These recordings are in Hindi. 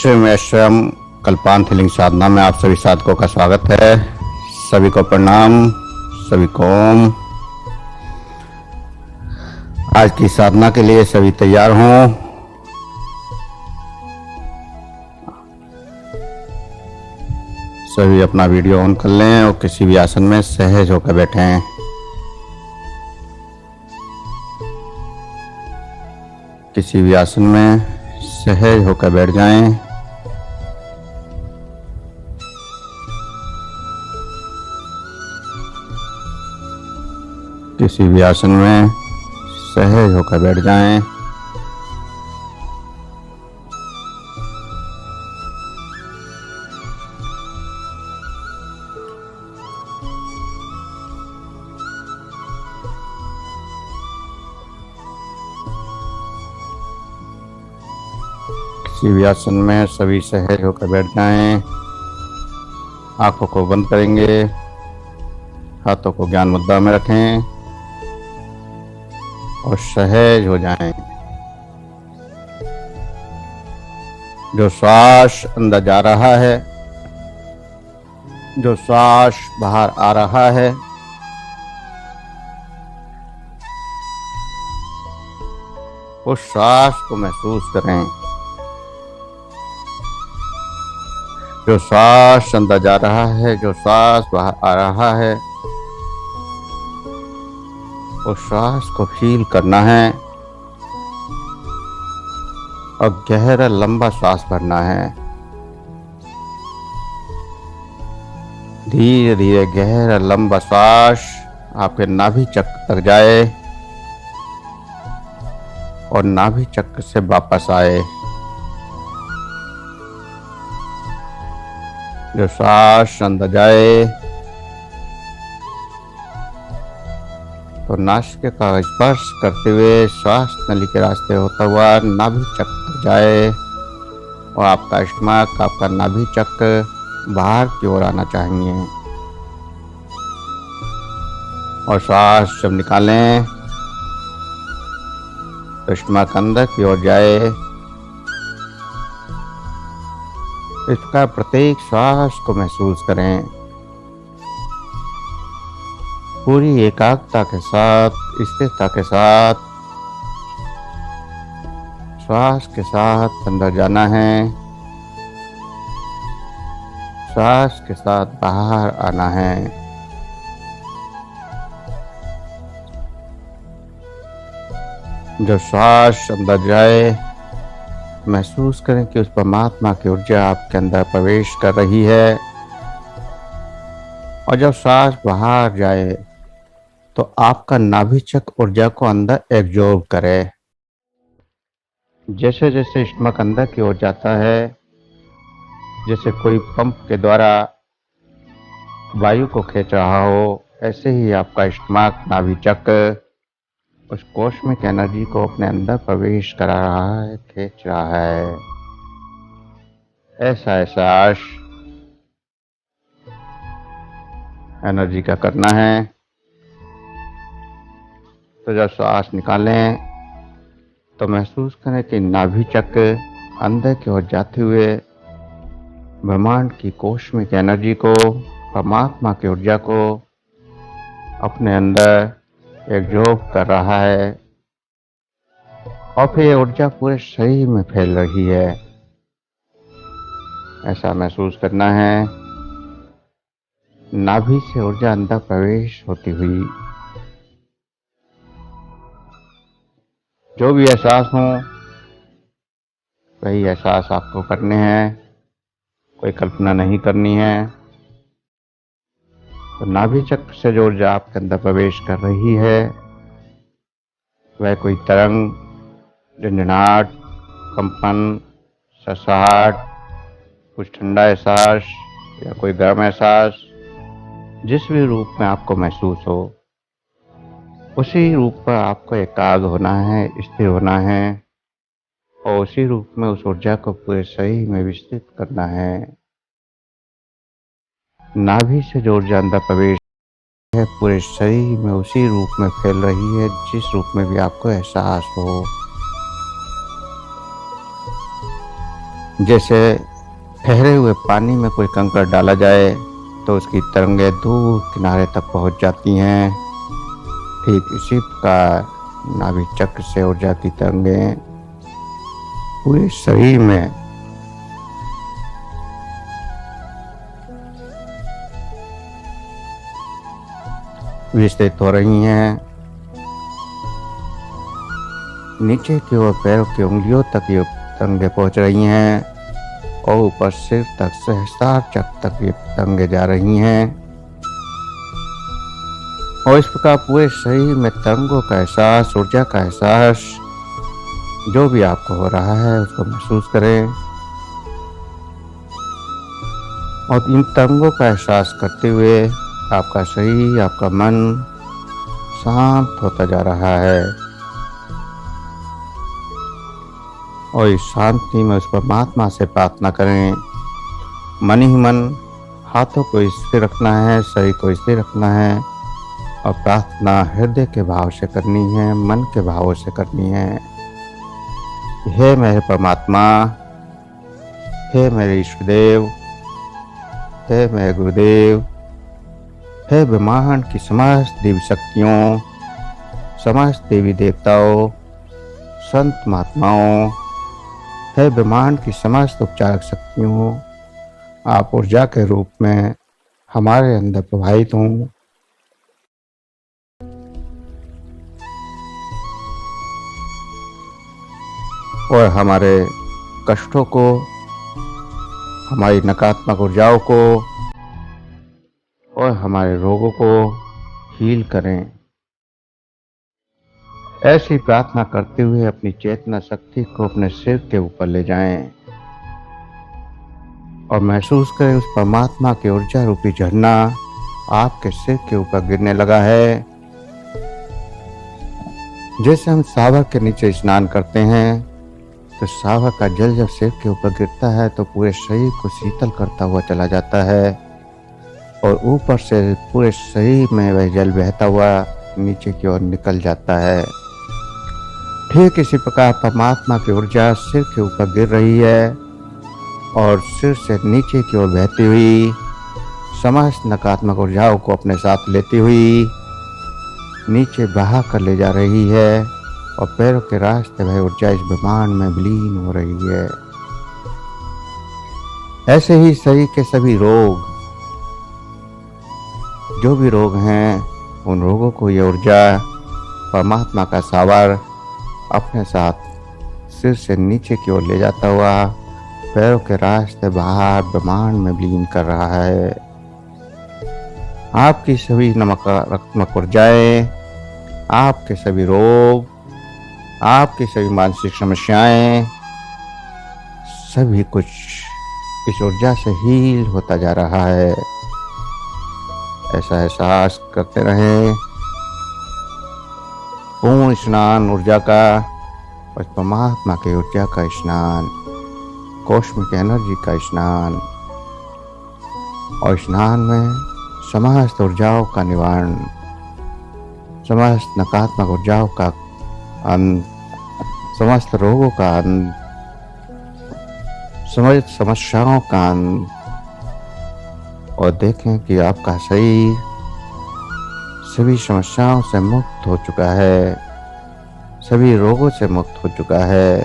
मैं स्वयं कल्पांत हीलिंग साधना में आप सभी साधकों का स्वागत है। सभी को प्रणाम, सभी को ओम। आज की साधना के लिए सभी तैयार हों। सभी अपना वीडियो ऑन कर लें और किसी भी आसन में सहज होकर बैठें। किसी भी आसन में सहज होकर बैठ जाएं। किसी भी आसन में सहज होकर बैठ जाएं। किसी भी आसन में सभी सहज होकर बैठ जाएं। आंखों को बंद करेंगे, हाथों को ज्ञान मुद्रा में रखें और सहज हो जाएं। जो श्वास अंदर जा रहा है, जो श्वास बाहर आ रहा है, उस श्वास को महसूस करें। जो श्वास अंदर जा रहा है, जो श्वास बाहर आ रहा है, उस श्वास को फील करना है और गहरा लंबा श्वास भरना है। धीरे धीरे गहरा लंबा श्वास आपके नाभि चक्र तक जाए और नाभि चक्र से वापस आए। जो श्वास अंदर जाए तो नासिका का स्पर्श करते हुए श्वास नली के रास्ते होता हुआ नाभि चक्र जाए और आपका स्टमक, आपका नाभि चक्र बाहर की ओर आना चाहिए। और श्वास जब निकालें तो स्टमक अंदर की ओर जाए। इस प्रकार प्रत्येक श्वास को महसूस करें। पूरी एकाग्रता के साथ, स्थिरता के साथ श्वास के साथ अंदर जाना है, श्वास के साथ बाहर आना है। जो श्वास अंदर जाए, महसूस करें कि उस परमात्मा की ऊर्जा आपके अंदर प्रवेश कर रही है। और जब श्वास बाहर जाए तो आपका नाभि चक्र ऊर्जा को अंदर एब्जॉर्ब करे। जैसे जैसे स्टमक अंदर की ओर जाता है, जैसे कोई पंप के द्वारा वायु को खींच रहा हो, ऐसे ही आपका स्टमक, नाभि चक्र उस कॉस्मिक एनर्जी को अपने अंदर प्रवेश करा रहा है, खींच रहा है। ऐसा एहसास एनर्जी का करना है। तो जब श्वास निकालें तो महसूस करें कि नाभि चक्र अंदर की ओर जाते हुए ब्रह्मांड की कॉस्मिक एनर्जी को, परमात्मा की ऊर्जा को अपने अंदर एब्जॉर्ब कर रहा है और फिर ऊर्जा पूरे शरीर में फैल रही है। ऐसा महसूस करना है। नाभि से ऊर्जा अंदर प्रवेश होती हुई। जो भी एहसास हो, वही एहसास आपको करने हैं, कोई कल्पना नहीं करनी है। तो नाभि चक्र से जो ऊर्जा आपके अंदर प्रवेश कर रही है, वह कोई तरंग, झंझनाहट, कंपन, ससाहट, कुछ ठंडा एहसास या कोई गर्म एहसास, जिस भी रूप में आपको महसूस हो, उसी रूप पर आपको एकाग्र होना है, स्थिर होना है और उसी रूप में उस ऊर्जा को पूरे शरीर में विस्तृत करना है। नाभि से जो ऊर्जा अंदर प्रवेश है, पूरे शरीर में उसी रूप में फैल रही है, जिस रूप में भी आपको एहसास हो। जैसे ठहरे हुए पानी में कोई कंकड़ डाला जाए तो उसकी तरंगें दूर किनारे तक पहुंच जाती हैं, ठीक इसी प्रकार नाभि चक्र से ऊर्जा की तरंगें पूरे शरीर में विस्तृत हो रही हैं। नीचे की ओर पैरों की उंगलियों तक ये तरंगें पहुंच रही हैं और ऊपर सिर तक सहस्त्रार चक्र तक ये तरंगें जा रही हैं और इस प्रकार पूरे शरीर में तरंगों का एहसास, ऊर्जा का एहसास जो भी आपको हो रहा है उसको महसूस करें और इन तरंगों का एहसास करते हुए आपका शरीर, आपका मन शांत होता जा रहा है और इस शांति में उस परमात्मा से प्रार्थना करें। मन ही मन हाथों को स्थिर रखना है, शरीर को स्थिर रखना है और प्रार्थना हृदय के भाव से करनी है, मन के भावों से करनी है। हे मेरे परमात्मा, हे मेरे ईष्टदेव, हे मेरे गुरुदेव, हे ब्रह्मांड की समस्त देवी शक्तियों, समस्त देवी देवताओं, संत महात्माओं, हे ब्रह्मांड की समस्त उपचारक शक्तियों, आप ऊर्जा के रूप में हमारे अंदर प्रवाहित हों और हमारे कष्टों को, हमारी नकारात्मक ऊर्जाओं को और हमारे रोगों को हील करें। ऐसी प्रार्थना करते हुए अपनी चेतना शक्ति को अपने सिर के ऊपर ले जाएं और महसूस करें उस परमात्मा के ऊर्जा रूपी झरना आपके सिर के ऊपर गिरने लगा है। जैसे हम सावर के नीचे स्नान करते हैं तो सावर का जल जब सिर के ऊपर गिरता है तो पूरे शरीर को शीतल करता हुआ चला जाता है और ऊपर से पूरे शरीर में वह जल बहता हुआ नीचे की ओर निकल जाता है। ठीक इसी प्रकार परमात्मा की ऊर्जा सिर के ऊपर गिर रही है और सिर से नीचे की ओर बहती हुई समस्त नकारात्मक ऊर्जाओं को अपने साथ लेती हुई नीचे बहा कर ले जा रही है और पैरों के रास्ते वह ऊर्जा इस ब्रह्मांड में विलीन हो रही है। ऐसे ही शरीर के सभी रोग, जो भी रोग हैं, उन रोगों को ये ऊर्जा परमात्मा का सावर अपने साथ सिर से नीचे की ओर ले जाता हुआ पैरों के रास्ते बाहर ब्रह्मांड में विलीन कर रहा है। आपकी सभी नकारात्मक ऊर्जाएं, आपके सभी रोग, आपकी सभी मानसिक समस्याएं, सभी कुछ इस ऊर्जा से हील होता जा रहा है। ऐसा एहसास करते रहें। पूर्ण स्नान ऊर्जा का, उस परमात्मा की ऊर्जा का स्नान, कॉस्मिक एनर्जी का स्नान और स्नान में समस्त ऊर्जाओं का निवारण, समस्त नकारात्मक ऊर्जाओं का अंत, समस्त रोगों का अंत, समस्त समस्याओं का अंत और देखें कि आपका शरीर सभी समस्याओं से मुक्त हो चुका है, सभी रोगों से मुक्त हो चुका है,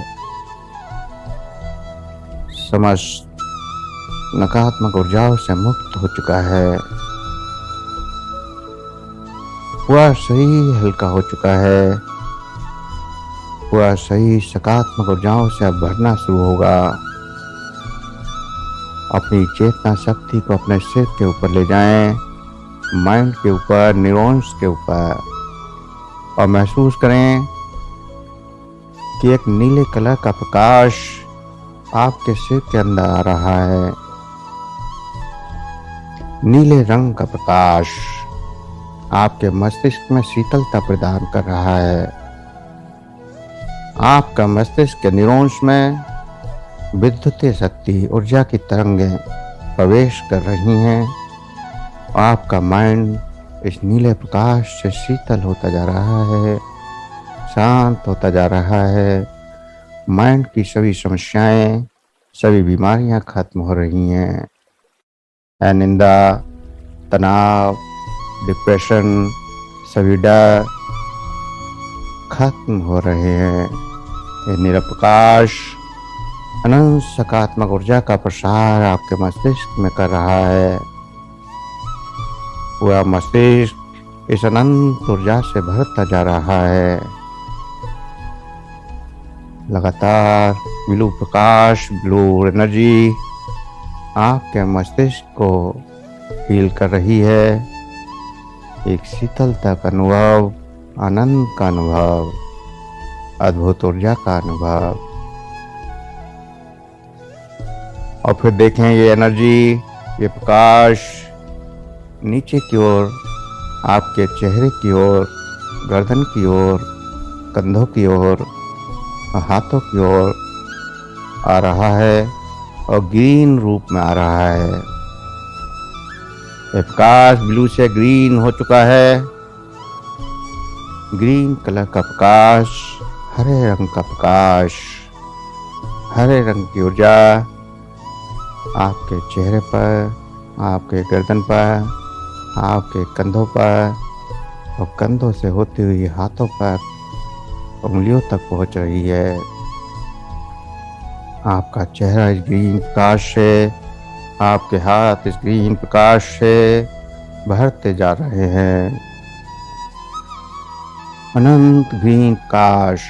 समस्त नकारात्मक ऊर्जाओं से मुक्त हो चुका है, पूरा शरीर हल्का हो चुका है, पूरा शरीर सकारात्मक ऊर्जाओं से अब भरना शुरू होगा। अपनी चेतना शक्ति को अपने सिर के ऊपर ले जाएं, माइंड के ऊपर, न्यूरॉन्स के ऊपर और महसूस करें कि एक नीले कलर का प्रकाश आपके सिर के अंदर आ रहा है। नीले रंग का प्रकाश आपके मस्तिष्क में शीतलता प्रदान कर रहा है। आपका मस्तिष्क के न्यूरॉन्स में विद्युतीय शक्ति, ऊर्जा की तरंगें प्रवेश कर रही हैं। आपका माइंड इस नीले प्रकाश से शीतल होता जा रहा है, शांत होता जा रहा है। माइंड की सभी समस्याएं सभी बीमारियां खत्म हो रही हैं। निंदा, तनाव, डिप्रेशन, सभी डर खत्म हो रहे हैं। ये निरप्रकाश अनंत सकारात्मक ऊर्जा का प्रसार आपके मस्तिष्क में कर रहा है। पूरा मस्तिष्क इस अनंत ऊर्जा से भरता जा रहा है। लगातार ब्लू प्रकाश, ब्लू एनर्जी आपके मस्तिष्क को हील कर रही है। एक शीतलता का अनुभव, आनंद का अनुभव, अद्भुत ऊर्जा का अनुभव। और फिर देखें ये एनर्जी, ये प्रकाश नीचे की ओर, आपके चेहरे की ओर, गर्दन की ओर, कंधों की ओर, हाथों की ओर आ रहा है और ग्रीन रूप में आ रहा है। ये प्रकाश ब्लू से ग्रीन हो चुका है। ग्रीन कलर का प्रकाश, हरे रंग का प्रकाश, हरे रंग की ऊर्जा आपके चेहरे पर, आपके गर्दन पर, आपके कंधों पर और कंधों से होती हुई हाथों पर, उंगलियों तक पहुंच रही है। आपका चेहरा इस ग्रीन प्रकाश से, आपके हाथ इस ग्रीन प्रकाश से भरते जा रहे हैं। अनंत ग्रीन प्रकाश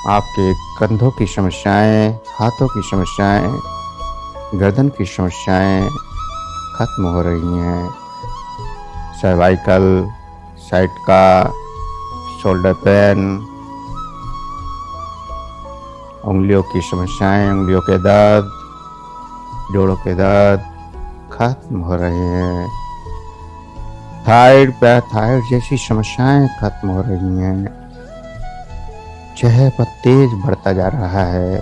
आपके कंधों की समस्याएं, हाथों की समस्याएं, गर्दन की समस्याएं खत्म हो रही हैं। सर्वाइकल, साइटिका, शोल्डर पेन, उंगलियों की समस्याएं, उंगलियों के दर्द, जोड़ों के दर्द खत्म हो रहे हैं। थायराइड, पैराथायराइड जैसी समस्याएं खत्म हो रही हैं। चेहरे पर तेज बढ़ता जा रहा है।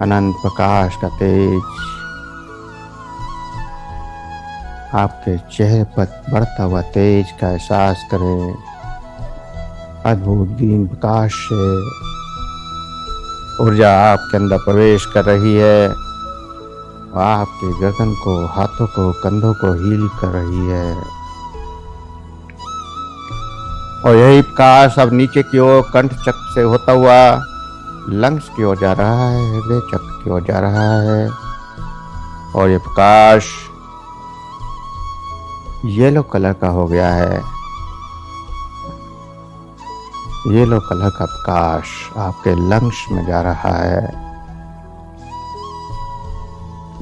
अनंत प्रकाश का तेज आपके चेहरे पर बढ़ता हुआ तेज का एहसास करें। अद्भुत ग्रीन प्रकाश से ऊर्जा आपके अंदर प्रवेश कर रही है और आपके गर्दन को, हाथों को, कंधों को हील कर रही है। और यही प्रकाश अब नीचे की ओर कंठ चक्र से होता हुआ लंग्स की ओर जा रहा है, हृदय चक्र की ओर जा रहा है। और ये प्रकाश येलो कलर का हो गया है। येलो कलर का प्रकाश आपके लंग्स में जा रहा है।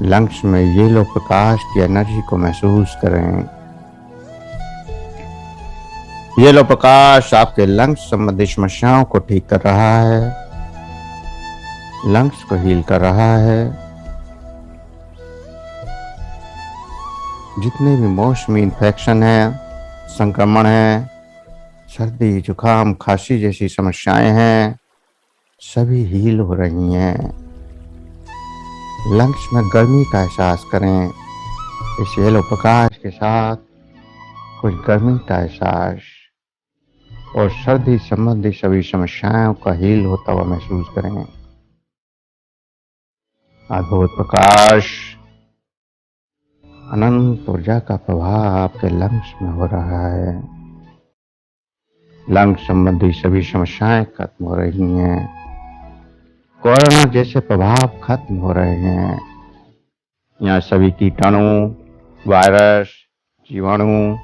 लंग्स में येलो प्रकाश की एनर्जी को महसूस करें। येलो प्रकाश आपके लंग्स संबंधी समस्याओं को ठीक कर रहा है, लंग्स को हील कर रहा है। जितने भी मौसमी इन्फेक्शन है, संक्रमण है, सर्दी, जुकाम, खांसी जैसी समस्याएं हैं, सभी हील हो रही हैं। लंग्स में गर्मी का एहसास करें। इस येलो प्रकाश के साथ कुछ गर्मी का एहसास और सर्दी संबंधी सभी समस्याओं का हील होता हुआ महसूस करें। अद्भुत प्रकाश, अनंत ऊर्जा का प्रभाव आपके लंग्स में हो रहा है। लंग्स संबंधी सभी समस्याएं खत्म हो रही हैं। कोरोना जैसे प्रभाव खत्म हो रहे हैं। यहाँ सभी कीटाणु, वायरस, जीवाणु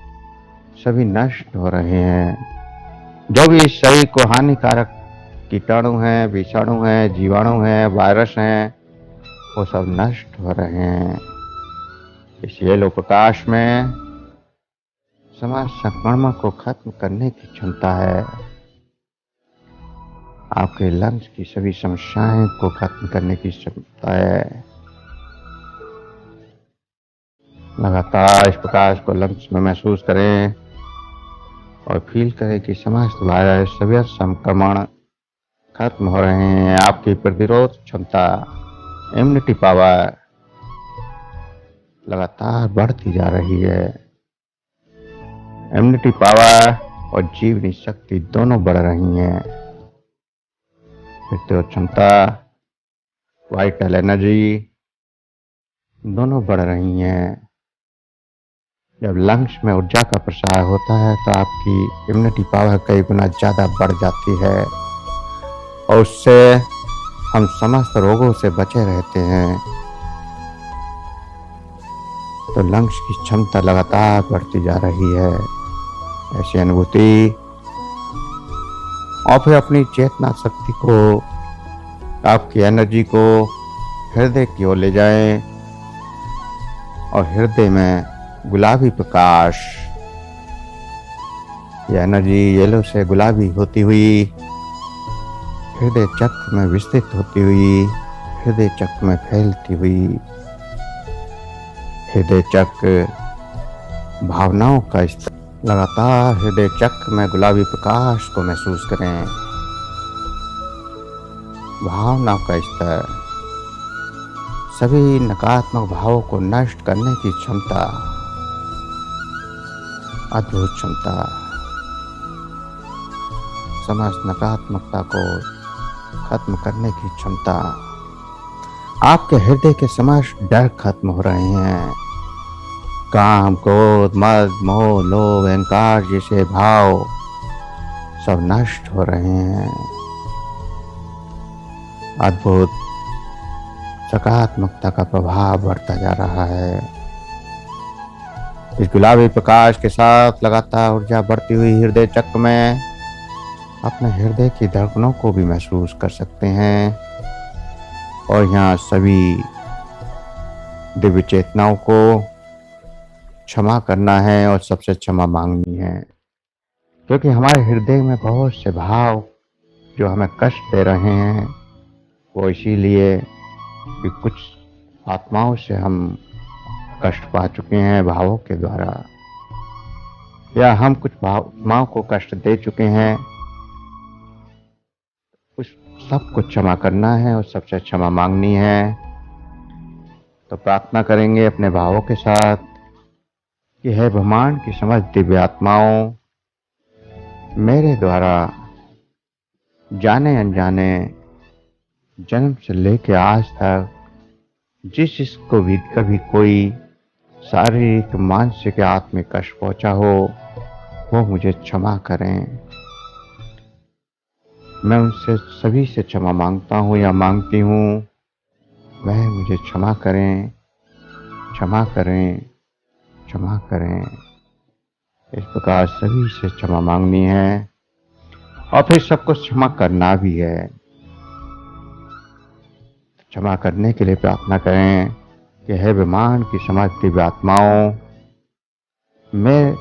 सभी नष्ट हो रहे हैं। जो भी इस शरीर को हानिकारक कीटाणु हैं, विषाणु हैं, जीवाणु हैं, वायरस हैं, वो सब नष्ट हो रहे हैं। इस येलो प्रकाश में समाज संक्रमण को खत्म करने की क्षमता है। आपके लंग्स की सभी समस्याएं को खत्म करने की क्षमता है। लगातार इस प्रकाश को लंग्स में महसूस करें और फील करें कि समस्त वायरस, सभी संक्रमण खत्म हो रहे हैं। आपकी प्रतिरोध क्षमता, इम्यूनिटी पावर लगातार बढ़ती जा रही है। इम्यूनिटी पावर और जीवनी शक्ति दोनों बढ़ रही हैं। प्रतिरोध क्षमता वाइटल एनर्जी दोनों बढ़ रही हैं। जब लंग्स में ऊर्जा का प्रसार होता है तो आपकी इम्यूनिटी पावर कई गुना ज़्यादा बढ़ जाती है और उससे हम समस्त रोगों से बचे रहते हैं। तो लंग्स की क्षमता लगातार बढ़ती जा रही है। ऐसी अनुभूति और फिर अपनी चेतना शक्ति को, आपकी एनर्जी को हृदय की ओर ले जाएं और हृदय में गुलाबी प्रकाश, यह एनर्जी येलो से गुलाबी होती हुई हृदय चक्र में विस्तृत होती हुई, हृदय चक्र में फैलती हुई, हृदय चक्र भावनाओं का स्तर, लगातार हृदय चक्र में गुलाबी प्रकाश को महसूस करें। भावनाओं का स्तर, सभी नकारात्मक भावों को नष्ट करने की क्षमता, अद्भुत क्षमता, समस्त नकारात्मकता को खत्म करने की क्षमता। आपके हृदय के समस्त डर खत्म हो रहे हैं। काम, क्रोध, मद, मोह, लोभ, अहंकार जैसे भाव सब नष्ट हो रहे हैं। अद्भुत सकारात्मकता का प्रभाव बढ़ता जा रहा है। इस गुलाबी प्रकाश के साथ लगातार ऊर्जा बढ़ती हुई हृदय चक्र में अपने हृदय की धड़कनों को भी महसूस कर सकते हैं और यहाँ सभी दिव्य चेतनाओं को क्षमा करना है और सबसे क्षमा मांगनी है, क्योंकि हमारे हृदय में बहुत से भाव जो हमें कष्ट दे रहे हैं वो इसीलिए कि कुछ आत्माओं से हम कष्ट पा चुके हैं भावों के द्वारा, या हम कुछ आत्माओं को कष्ट दे चुके हैं। उस सब को क्षमा करना है और सबसे क्षमा मांगनी है। तो प्रार्थना करेंगे अपने भावों के साथ कि हे ब्रह्मांड की समस्त दिव्य आत्माओं, मेरे द्वारा जाने अनजाने जन्म से लेकर आज तक जिसको भी कभी कोई शारीरिक, मानसिक या आत्मिक कष्ट पहुंचा हो वो मुझे क्षमा करें। मैं उनसे सभी से क्षमा मांगता हूँ या मांगती हूँ। वह मुझे क्षमा करें, क्षमा करें, क्षमा करें। इस प्रकार सभी से क्षमा मांगनी है और फिर सबको क्षमा करना भी है। क्षमा करने के लिए प्रार्थना करें कि हे ब्रह्मांड की समस्त दिव्य आत्माओं, मैं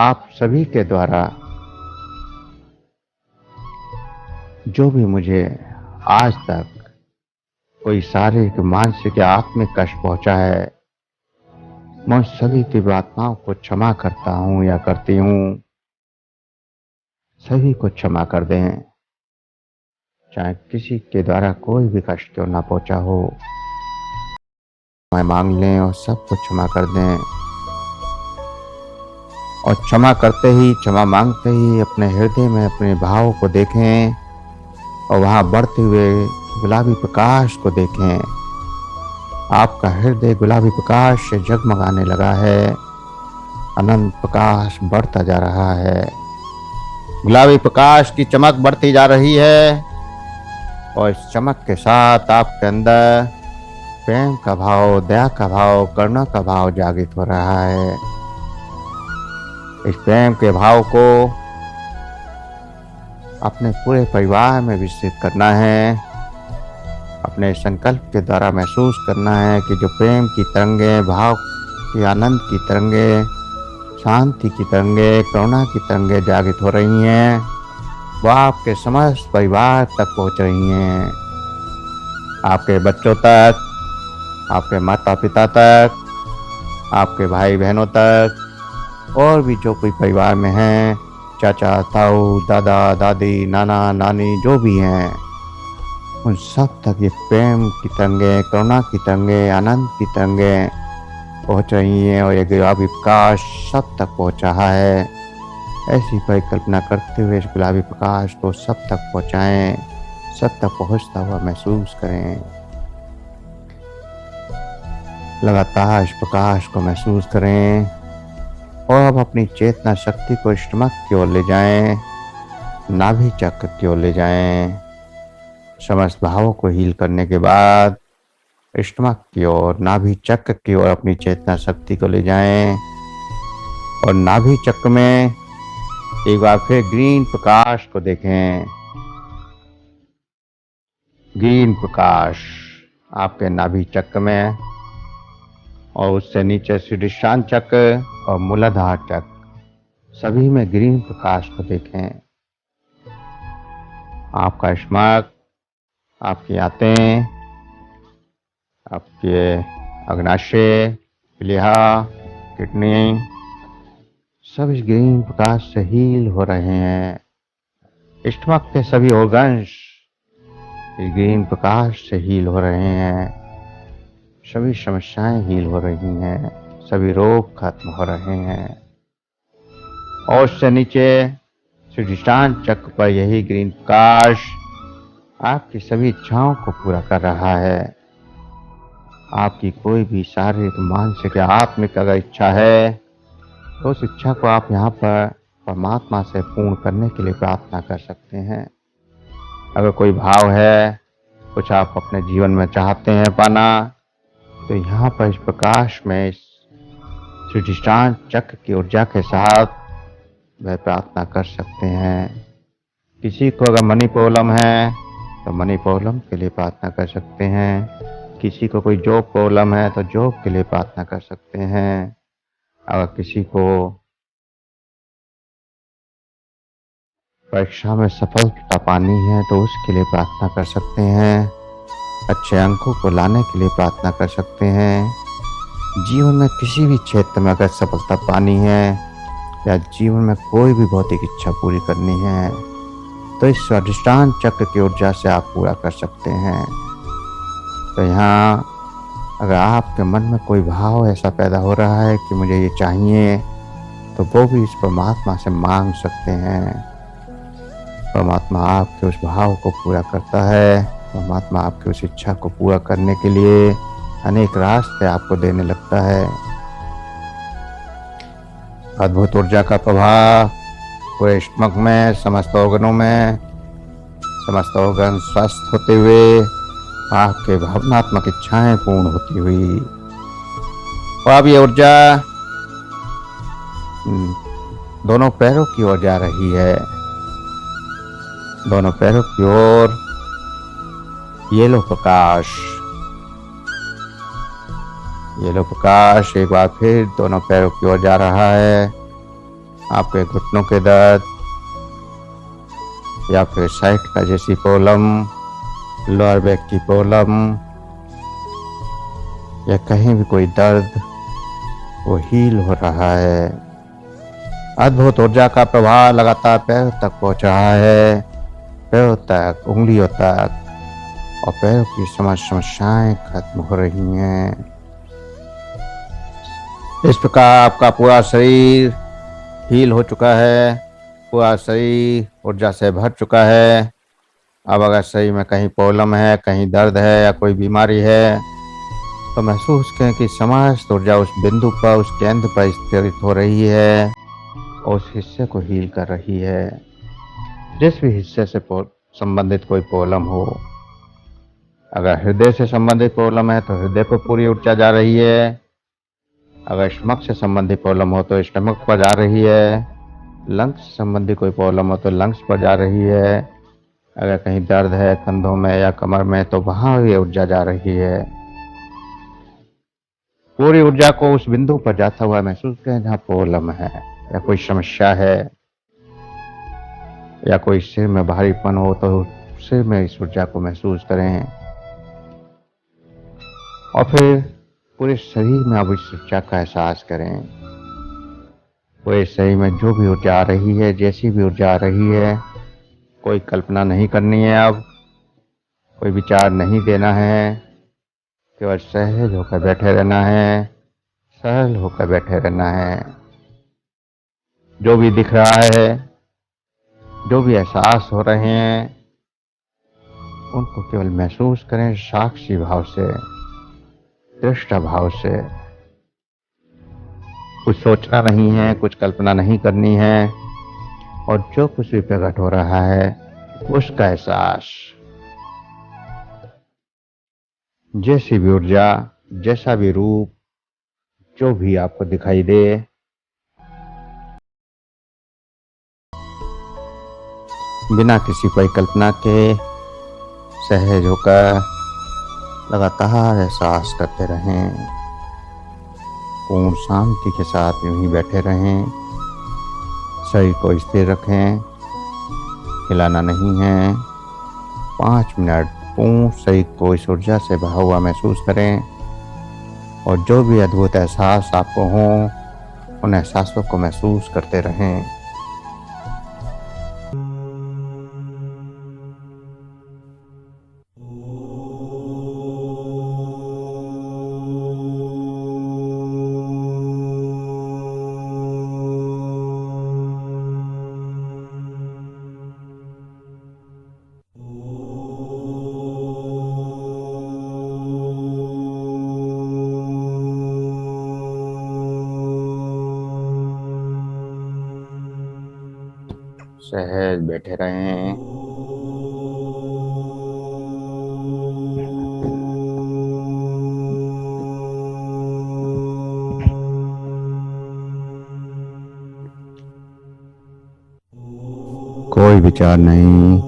आप सभी के द्वारा जो भी मुझे आज तक कोई शारीरिक, मानसिक या आत्मिक कष्ट पहुंचा है, मैं सभी दिव्य आत्माओं को क्षमा करता हूं या करती हूं। सभी को क्षमा कर दें, चाहे किसी के द्वारा कोई भी कष्ट क्यों ना पहुंचा हो। मैं मांग लें और सबको क्षमा कर दें और क्षमा करते ही, क्षमा मांगते ही अपने हृदय में अपने भाव को देखें और वहां बढ़ते हुए गुलाबी प्रकाश को देखें। आपका हृदय गुलाबी प्रकाश से जगमगाने लगा है। अनंत प्रकाश बढ़ता जा रहा है। गुलाबी प्रकाश की चमक बढ़ती जा रही है और इस चमक के साथ आपके अंदर प्रेम का भाव, दया का भाव, करुणा का भाव जागृत हो रहा है। इस प्रेम के भाव को अपने पूरे परिवार में विस्तृत करना है। अपने संकल्प के द्वारा महसूस करना है कि जो प्रेम की तरंगे, भाव की, आनंद की तरंगे, शांति की तरंगे, करुणा की तरंगे जागृत हो रही हैं, वो आपके समस्त परिवार तक पहुंच रही हैं। आपके बच्चों तक, आपके माता पिता तक, आपके भाई बहनों तक, और भी जो कोई परिवार में हैं, चाचा, ताऊ, दादा, दादी, नाना, नानी जो भी हैं, उन सब तक ये प्रेम की तरंगे, करुणा की तरंगे, आनंद की तरंगे पहुंच रही हैं और ये गुलाबी प्रकाश सब तक पहुंच रहा है। ऐसी परिकल्पना करते हुए इस गुलाबी प्रकाश को सब तक पहुंचाएं, सब तक पहुंचता हुआ महसूस करें। लगातार इस प्रकाश को महसूस करें और अब अपनी चेतना शक्ति को स्टमक की ओर ले जाएं, नाभि चक्र की ओर ले जाएं। समस्त भावों को हील करने के बाद स्टमक की ओर, नाभि चक्र की ओर अपनी चेतना शक्ति को ले जाएं और नाभि चक्र में एक बार फिर ग्रीन प्रकाश को देखें। ग्रीन प्रकाश आपके नाभि चक्र में और उससे नीचे शीर्षांग चक्र और मूलाधार चक्र, सभी में ग्रीन प्रकाश को देखें। आपका स्टमक, आपकी आंतें, आपके अग्नाशय, प्लीहा, किडनी, सब इस ग्रीन प्रकाश से हील हो रहे हैं। स्टमक के सभी ऑर्गन्स इस ग्रीन प्रकाश से हील हो रहे हैं। सभी समस्याएं हील हो रही हैं, सभी रोग खत्म हो रहे हैं। और उससे नीचे शीर्षांग चक्र पर यही ग्रीन प्रकाश आपकी सभी इच्छाओं को पूरा कर रहा है। आपकी कोई भी शारीरिक, मानसिक या आत्मिक अगर इच्छा है तो उस इच्छा को आप यहाँ पर परमात्मा से पूर्ण करने के लिए प्रार्थना कर सकते हैं। अगर कोई भाव है, कुछ आप अपने जीवन में चाहते हैं पाना, तो यहाँ पर इस प्रकाश में, इस शीर्षांग चक्र की ऊर्जा के साथ वह प्रार्थना कर सकते हैं। किसी को अगर मनी प्रॉब्लम है तो मनी प्रॉब्लम के लिए प्रार्थना कर सकते हैं। किसी को कोई जॉब प्रॉब्लम है तो जॉब के लिए प्रार्थना कर सकते हैं। अगर किसी को परीक्षा में सफलता पानी है तो उसके लिए प्रार्थना कर सकते हैं। अच्छे अंकों को लाने के लिए प्रार्थना कर सकते हैं। जीवन में किसी भी क्षेत्र में अगर सफलता पानी है या जीवन में कोई भी भौतिक इच्छा पूरी करनी है तो इस स्वाधिष्ठान चक्र की ऊर्जा से आप पूरा कर सकते हैं। तो यहाँ अगर आपके मन में कोई भाव ऐसा पैदा हो रहा है कि मुझे ये चाहिए, तो वो भी इस परमात्मा से मांग सकते हैं। परमात्मा आपके उस भाव को पूरा करता है। परमात्मा आपकी उस इच्छा को पूरा करने के लिए अनेक रास्ते आपको देने लगता है। अद्भुत ऊर्जा का प्रभाव पूरे स्टमक में, समस्त ऑर्गनों में, समस्त ऑर्गन स्वस्थ होते हुए आपके भावनात्मक इच्छाएं पूर्ण होती हुई। और अब ये ऊर्जा दोनों पैरों की ओर जा रही है। दोनों पैरों की ओर येलो प्रकाश, येलो प्रकाश एक बार फिर दोनों पैरों की ओर जा रहा है। आपके घुटनों के दर्द या फिर साइड का जैसी प्रॉब्लम, लोअर बैक की प्रॉब्लम या कहीं भी कोई दर्द, वो हील हो रहा है। अद्भुत ऊर्जा का प्रभाव लगातार पैरों तक पहुंच रहा है, पैरों तक, उंगलियों तक, और पैरों की समस्त समस्याएं खत्म हो रही हैं। इस प्रकार आपका पूरा शरीर हील हो चुका है, पूरा शरीर ऊर्जा से भर चुका है। अब अगर शरीर में कहीं प्रॉब्लम है, कहीं दर्द है या कोई बीमारी है, तो महसूस करें कि समस्त ऊर्जा उस बिंदु पर, उस केंद्र पर स्थित हो रही है और उस हिस्से को हील कर रही है। जिस भी हिस्से से संबंधित कोई प्रॉब्लम हो, अगर हृदय से संबंधित प्रॉब्लम है तो हृदय पर पूरी ऊर्जा जा रही है। अगर स्टमक से संबंधित प्रॉब्लम हो तो स्टमक पर जा रही है। लंग्स से संबंधित कोई प्रॉब्लम हो तो लंग्स पर जा रही है। अगर कहीं दर्द है कंधों में या कमर में तो वहां ये ऊर्जा जा रही है। पूरी ऊर्जा को उस बिंदु पर जाता हुआ महसूस करें जहां प्रॉब्लम है या कोई समस्या है या कोई सिर में भारीपन हो तो सिर में इस ऊर्जा को महसूस करें। और फिर पूरे शरीर में अब इस ऊर्जा का एहसास करें। पूरे शरीर में जो भी ऊर्जा आ रही है, जैसी भी ऊर्जा आ रही है, कोई कल्पना नहीं करनी है, अब कोई विचार नहीं देना है, केवल सहज होकर बैठे रहना है, सरल होकर बैठे रहना है। जो भी दिख रहा है, जो भी एहसास हो रहे हैं, उनको केवल महसूस करें साक्षी भाव से। दृष्टा भाव से। कुछ सोचना नहीं है, कुछ कल्पना नहीं करनी है, और जो कुछ भी प्रकट हो रहा है उसका एहसास। जैसी भी ऊर्जा, जैसा भी रूप, जो भी आपको दिखाई दे, बिना किसी परिकल्पना के सहज होकर लगातार एहसास करते रहें। पूर्ण शांति के साथ यूं ही बैठे रहें। शरीर को स्थिर रखें, हिलाना नहीं है। 5 मिनट पूर्ण शरीर को इस ऊर्जा से भरा हुआ महसूस करें, और जो भी अद्भुत एहसास आपको हो उन एहसासों को महसूस करते रहें। सहज बैठे रहें। कोई विचार नहीं,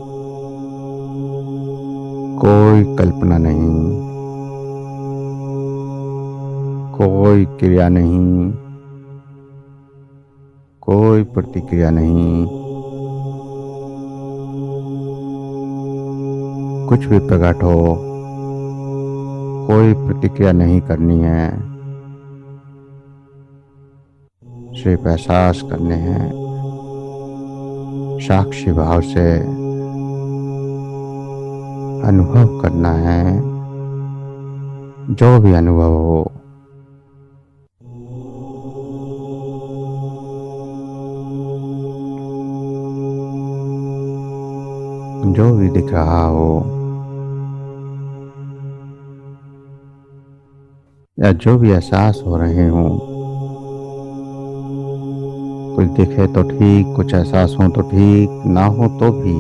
कोई कल्पना नहीं, कोई क्रिया नहीं, कोई प्रतिक्रिया नहीं। कुछ भी प्रकट हो, कोई प्रतिक्रिया नहीं करनी है, सिर्फ एहसास करने हैं। साक्षी भाव से अनुभव करना है, जो भी अनुभव हो। जो भी दिख रहा हो या जो भी एहसास हो रहे हों, कुछ दिखे तो ठीक, कुछ एहसास हो तो ठीक, ना हो तो भी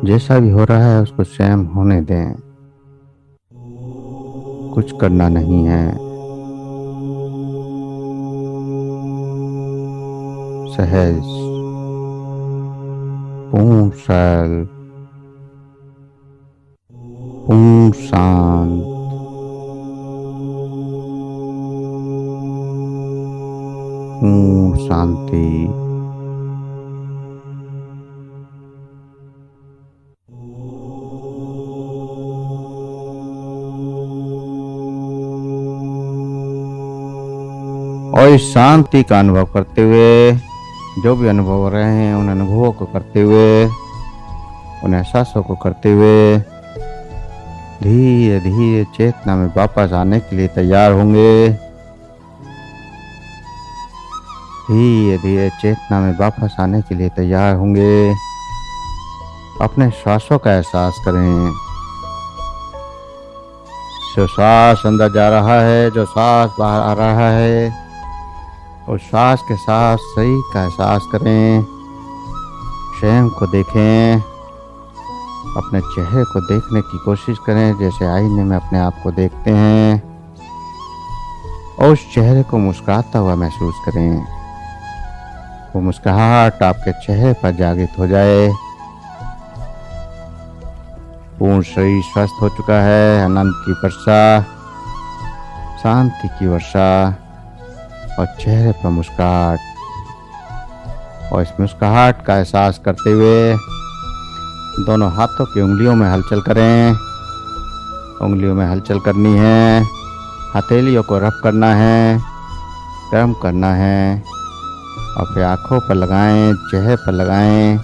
जैसा भी हो रहा है उसको स्वयं होने दें। कुछ करना नहीं है, सहज, पूर्ण सरल, पूर्ण शांत, पूर्ण शांति। और इस शांति का अनुभव करते हुए, जो भी अनुभव हो रहे हैं उन अनुभवों को करते हुए, उन एहसासों को करते हुए धीरे धीरे चेतना में वापस आने के लिए तैयार होंगे। धीरे धीरे चेतना में वापस आने के लिए तैयार होंगे। अपने श्वासों का एहसास करें। जो सांस अंदर जा रहा है, जो सांस बाहर आ रहा है, उस सांस के साथ शरीर का एहसास करें। स्वयं को देखें, अपने चेहरे को देखने की कोशिश करें जैसे आईने में अपने आप को देखते हैं, और उस चेहरे को मुस्कुराता हुआ महसूस करें। वो मुस्कुराहट आपके चेहरे पर जागृत हो जाए। पूर्ण शरीर स्वस्थ हो चुका है। आनंद की वर्षा, शांति की वर्षा, और चेहरे पर मुस्कुराहट। और इस मुस्कुराहट का एहसास करते हुए दोनों हाथों की उंगलियों में हलचल करें। उंगलियों में हलचल करनी है, हथेलियों को रब करना है, गर्म करना है, और फिर आँखों पर लगाएं, चेहरे पर लगाएं,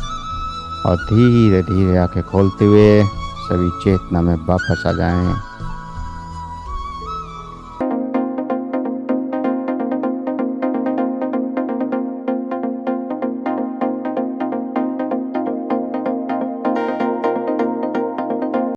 और धीरे धीरे आंखें खोलते हुए सभी चेतना में वापस आ जाएं।